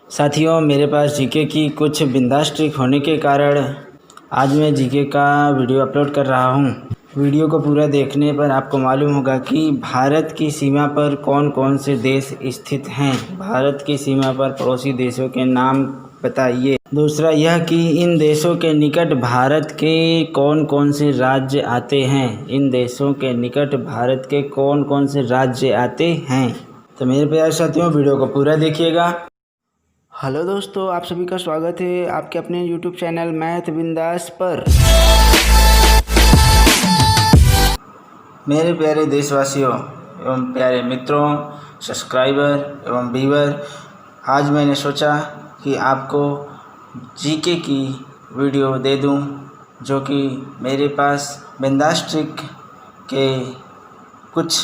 साथियों, मेरे पास जीके की कुछ बिंदास ट्रिक होने के कारण आज मैं जीके का वीडियो अपलोड कर रहा हूँ। वीडियो को पूरा देखने पर आपको मालूम होगा कि भारत की सीमा पर कौन कौन से देश स्थित हैं। भारत की सीमा पर पड़ोसी देशों के नाम बताइए। दूसरा यह कि इन देशों के निकट भारत के कौन कौन से राज्य आते हैं। इन देशों के निकट भारत के कौन कौन से राज्य आते हैं। तो मेरे प्यारे साथियों, वीडियो को पूरा देखिएगा। हेलो दोस्तों, आप सभी का स्वागत है आपके अपने यूट्यूब चैनल मैथ बिंदास पर। मेरे प्यारे देशवासियों एवं प्यारे मित्रों, सब्सक्राइबर एवं व्यूअर, आज मैंने सोचा कि आपको जीके की वीडियो दे दूं, जो कि मेरे पास बिंदास ट्रिक के कुछ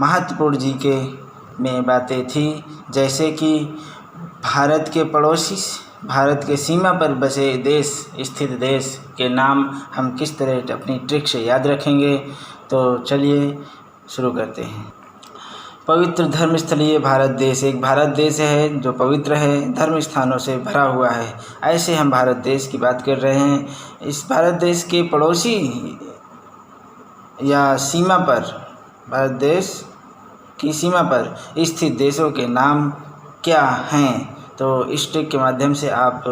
महत्वपूर्ण जीके में बातें थी, जैसे कि भारत के पड़ोसी, भारत के सीमा पर बसे देश स्थित देश के नाम हम किस तरह अपनी ट्रिक से याद रखेंगे। तो चलिए शुरू करते हैं। पवित्र धर्मस्थलीय भारत देश एक भारत देश है जो पवित्र है, धर्म स्थानों से भरा हुआ है। ऐसे हम भारत देश की बात कर रहे हैं। इस भारत देश के पड़ोसी या सीमा पर, भारत देश की सीमा पर स्थित देशों के नाम क्या हैं। तो इस ट्रिक के माध्यम से आप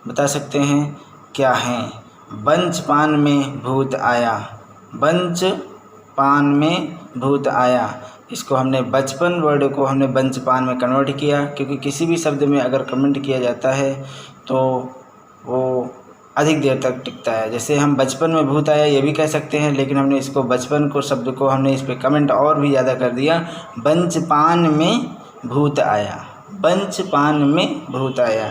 बता सकते हैं क्या हैं। बंच पान में भूत आया, बंच पान में भूत आया। इसको हमने बचपन वर्ड को हमने बंच पान में कन्वर्ट किया, क्योंकि किसी भी शब्द में अगर कमेंट किया जाता है तो वो अधिक देर तक टिकता है। जैसे हम बचपन में भूत आया ये भी कह सकते हैं, लेकिन हमने इसको बचपन को शब्द को हमने इस पर कमेंट और भी ज़्यादा कर दिया। बंच पान में भूत आया, बंच पान में भूत आया।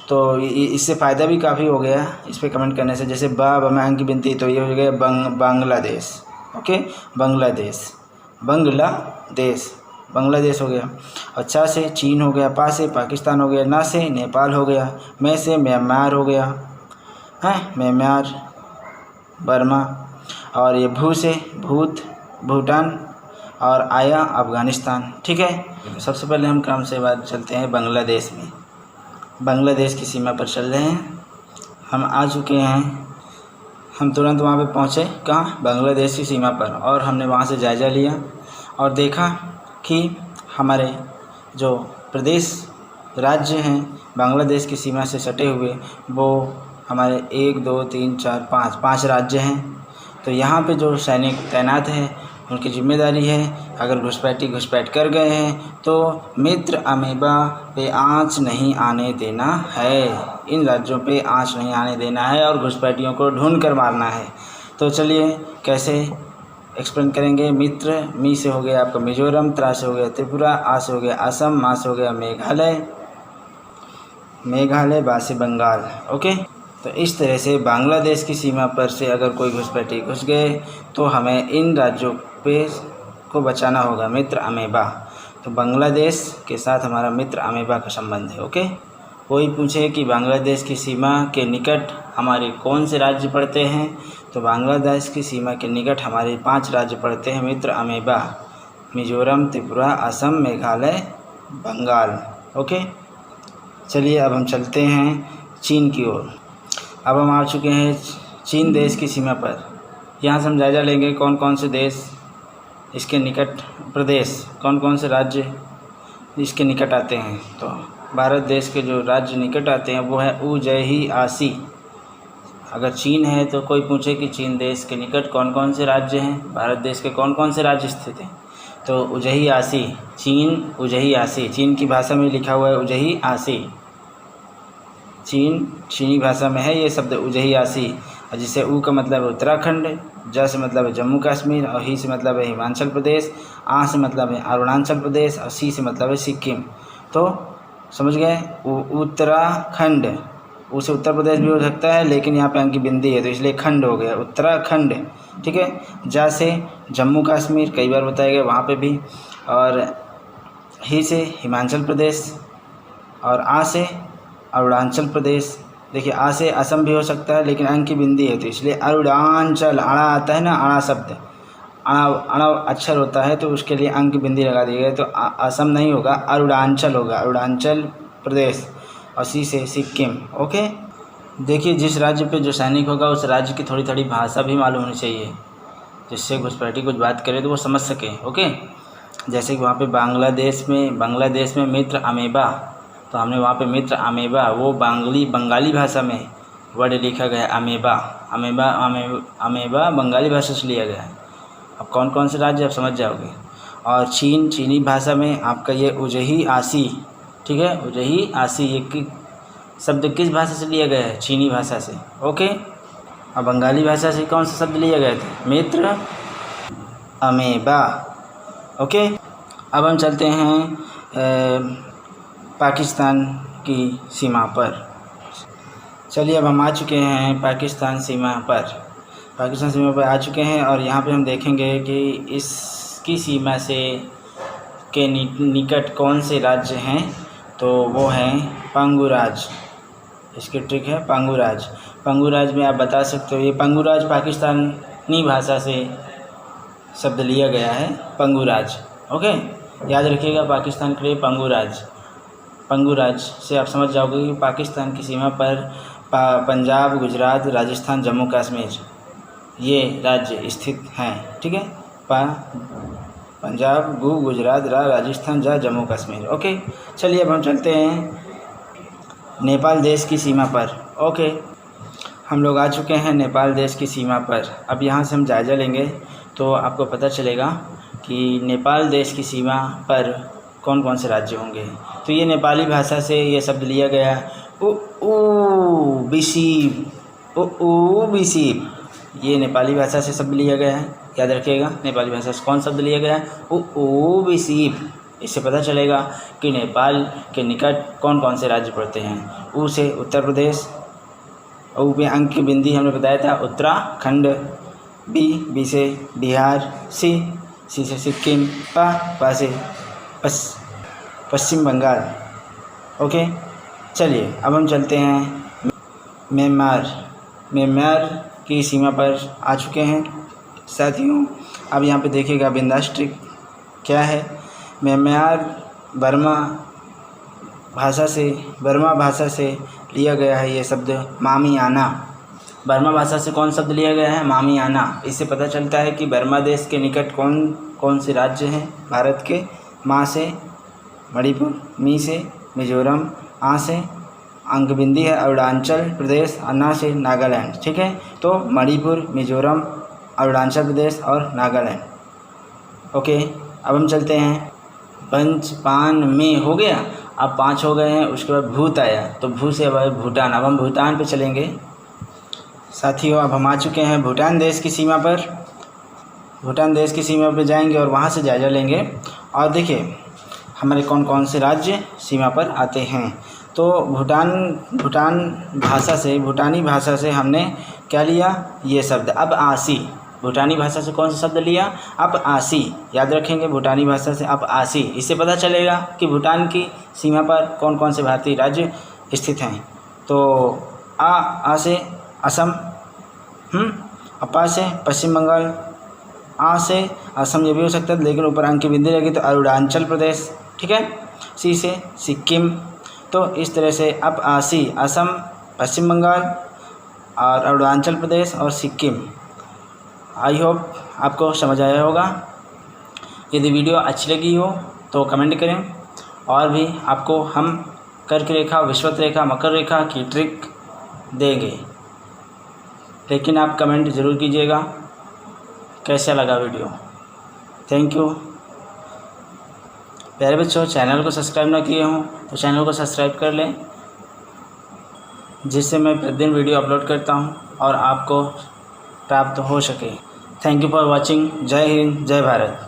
तो इससे फ़ायदा भी काफ़ी हो गया इस पर कमेंट करने से। जैसे में अंक की गिनती, तो ये हो गया बांग्लादेश। ओके, बांग्लादेश, बांग्लादेश, बांग्लादेश हो गया। और चा से चीन हो गया, पा से पाकिस्तान हो गया, ना से नेपाल हो गया, मैं से म्यांमार हो गया है, म्यांमार, बर्मा। और ये भू से भूत, भूटान, और आया अफ़गानिस्तान। ठीक है, सबसे पहले हम क्रम से बात चलते हैं बांग्लादेश में। बांग्लादेश की सीमा पर चल रहे हैं, हम आ चुके हैं। हम तुरंत वहाँ पे पहुँचे, कहाँ, बांग्लादेश की सीमा पर। और हमने वहाँ से जायज़ा लिया और देखा कि हमारे जो प्रदेश, राज्य हैं बांग्लादेश की सीमा से सटे हुए, वो हमारे 1 2 3 4 5 राज्य हैं। तो यहाँ पे जो सैनिक तैनात हैं उनकी जिम्मेदारी है, अगर घुसपैठ कर गए हैं तो मित्र अमीबा पे आँच नहीं आने देना है। इन राज्यों पे आँच नहीं आने देना है और घुसपैठियों को ढूंढ कर मारना है। तो चलिए कैसे एक्सप्लेन करेंगे। मित्र, मी से हो गया आपका मिजोरम, त्रा से हो गया त्रिपुरा, आ से हो गया असम, मा से हो गया मेघालय, बा से बंगाल। ओके, तो इस तरह से बांग्लादेश की सीमा पर से अगर कोई घुसपैठी घुस गए तो हमें इन राज्यों पे को बचाना होगा, मित्र अमीबा। तो बांग्लादेश के साथ हमारा मित्र अमीबा का संबंध है। ओके, कोई पूछे कि बांग्लादेश की सीमा के निकट हमारे कौन से राज्य पड़ते हैं, तो बांग्लादेश की सीमा के निकट हमारे 5 राज्य पड़ते हैं, मित्र अमीबा, मिजोरम, त्रिपुरा, असम, मेघालय, बंगाल। ओके, चलिए अब हम चलते हैं चीन की ओर। अब हम आ चुके हैं चीन देश की सीमा पर। यहाँ से हम जायज़ा लेंगे कौन कौन से देश इसके निकट, प्रदेश, कौन कौन से राज्य इसके निकट आते हैं। तो भारत देश के जो राज्य निकट आते हैं वो है उजही आसी। अगर चीन है तो कोई पूछे कि चीन देश के निकट कौन कौन से राज्य हैं, भारत देश के कौन कौन से राज्य स्थित हैं, तो उजही आसी, चीन, उजही आसी। चीन की भाषा में लिखा हुआ है उजही आसी। चीनी भाषा में है ये शब्द उजही आसी, जिससे ऊ का मतलब है उत्तराखंड, ज से मतलब है जम्मू कश्मीर, और ही से मतलब है हिमाचल प्रदेश, आ से मतलब है अरुणाचल प्रदेश, और सी से मतलब है सिक्किम। तो समझ गए, उत्तराखंड, उसे उत्तर प्रदेश भी हो सकता है, लेकिन यहाँ पे अंक की बिंदी है तो इसलिए खंड हो गया, उत्तराखंड। ठीक है, जा से जम्मू कश्मीर, कई बार बताया गया वहाँ पे भी, और ही से हिमाचल प्रदेश, और आ से अरुणाचल प्रदेश। देखिए, आ से असम भी हो सकता है, लेकिन अंक की बिंदी है तो इसलिए अरुणाचल, अड़ा आता है ना, अड़ा शब्द, अड़ा अक्षर होता है तो उसके लिए अंक की बिंदी लगा दी गई। तो असम नहीं होगा, अरुणाचल होगा, अरुणाचल प्रदेश। और सी से सिक्किम। ओके, देखिए जिस राज्य पे जो सैनिक होगा उस राज्य की थोड़ी थोड़ी भाषा भी मालूम होनी चाहिए, जिससे घुसपैठी कुछ बात करे तो वो समझ सके। ओके, जैसे कि वहाँ पे बांग्लादेश में मित्र अमेबा, तो हमने वहाँ पे मित्र अमेबा वो बंगाली भाषा में वर्ड लिखा गया है अमेबा। अमेबा बंगाली भाषा से लिया गया है। अब कौन कौन से राज्य आप समझ जाओगे। और चीनी भाषा में आपका ये उजही आसी, ठीक है, उजही आसी ये शब्द किस भाषा से लिया गया है, चीनी भाषा से। ओके, अब बंगाली भाषा से कौन सा शब्द लिया गया था, मित्र अमेबा। ओके, अब हम चलते हैं पाकिस्तान की सीमा पर। चलिए अब हम आ चुके हैं पाकिस्तान सीमा पर आ चुके हैं और यहाँ पे हम देखेंगे कि इसकी सीमा से के निकट कौन से राज्य हैं, तो वो हैं पंगुराज। इसकी ट्रिक है पंगुराज। पंगुराज में आप बता सकते हो, ये पंगुराज पाकिस्तानी भाषा से शब्द लिया गया है, पंगुराज। ओके, याद रखिएगा पाकिस्तान के लिए पंगुराज से आप समझ जाओगे कि पाकिस्तान की सीमा पर पंजाब, गुजरात, राजस्थान, जम्मू कश्मीर ये राज्य स्थित हैं। ठीक है, पंजाब, गुजरात, राजस्थान, जम्मू कश्मीर। ओके, चलिए अब हम चलते हैं नेपाल देश की सीमा पर। ओके, हम लोग आ चुके हैं नेपाल देश की सीमा पर। अब यहाँ से हम जायज़ा लेंगे तो आपको पता चलेगा कि नेपाल देश की सीमा पर कौन कौन से राज्य होंगे। तो ये नेपाली भाषा से ये शब्द लिया गया बिसीब, ये नेपाली भाषा से शब्द लिया गया है। याद रखिएगा नेपाली भाषा से कौन शब्द लिया गया है, बिसीब। इससे पता चलेगा कि नेपाल के निकट कौन कौन से राज्य पड़ते हैं। ऊ से उत्तर प्रदेश, ऊ पे अंक की बिंदी हमने बताया था उत्तराखंड, बी से बिहार, सी से सिक्किम, पा से पश्चिम बंगाल। ओके, चलिए अब हम चलते हैं म्यांमार की सीमा पर आ चुके हैं साथियों। अब यहाँ पे देखिएगा बिंदास ट्रिक क्या है। म्यांमार बर्मा भाषा से लिया गया है ये शब्द मामियाना। बर्मा भाषा से कौन शब्द लिया गया है, मामियाना। इससे पता चलता है कि बर्मा देश के निकट कौन कौन से राज्य हैं भारत के। माँ से मणिपुर, मी से मिजोरम, आ से अंक बिंदी है अरुणाचल प्रदेश, अन्ना से नागालैंड। ठीक है, तो मणिपुर, मिजोरम, अरुणाचल प्रदेश और नागालैंड। ओके, अब हम चलते हैं पंचपान में हो गया, अब 5 हो गए हैं। उसके बाद भूत आया, तो भू से अब भूटान। अब हम भूटान पे चलेंगे साथियों। अब हम आ चुके हैं भूटान देश की सीमा पर। भूटान देश की सीमा पर जाएंगे और वहाँ से जायज़ा लेंगे और देखिए हमारे कौन कौन से राज्य सीमा पर आते हैं। तो भूटानी भाषा से हमने क्या लिया, ये शब्द अब आसी। भूटानी भाषा से कौन सा शब्द लिया, अब आसी। याद रखेंगे भूटानी भाषा से अब आसी। इससे पता चलेगा कि भूटान की सीमा पर कौन कौन से भारतीय राज्य स्थित हैं। तो आ से असम, अपा से पश्चिम बंगाल, आ से असम ये भी हो सकता है लेकिन ऊपर अंक की बिंदी रहेगी तो अरुणाचल प्रदेश। ठीक है, सी से सिक्किम। तो इस तरह से अब आसी असम, पश्चिम बंगाल और अरुणाचल प्रदेश और सिक्किम। आई होप आपको समझ आया होगा। यदि वीडियो अच्छी लगी हो तो कमेंट करें और भी आपको हम कर्क रेखा, विषुवत रेखा, मकर रेखा की ट्रिक देंगे, लेकिन आप कमेंट ज़रूर कीजिएगा कैसा लगा वीडियो। Thank you. प्यारे बच्चों, चैनल को सब्सक्राइब ना किए हों तो चैनल को सब्सक्राइब कर लें, जिससे मैं प्रतिदिन वीडियो अपलोड करता हूं और आपको प्राप्त हो सके। Thank you for watching. जय हिंद, जय भारत।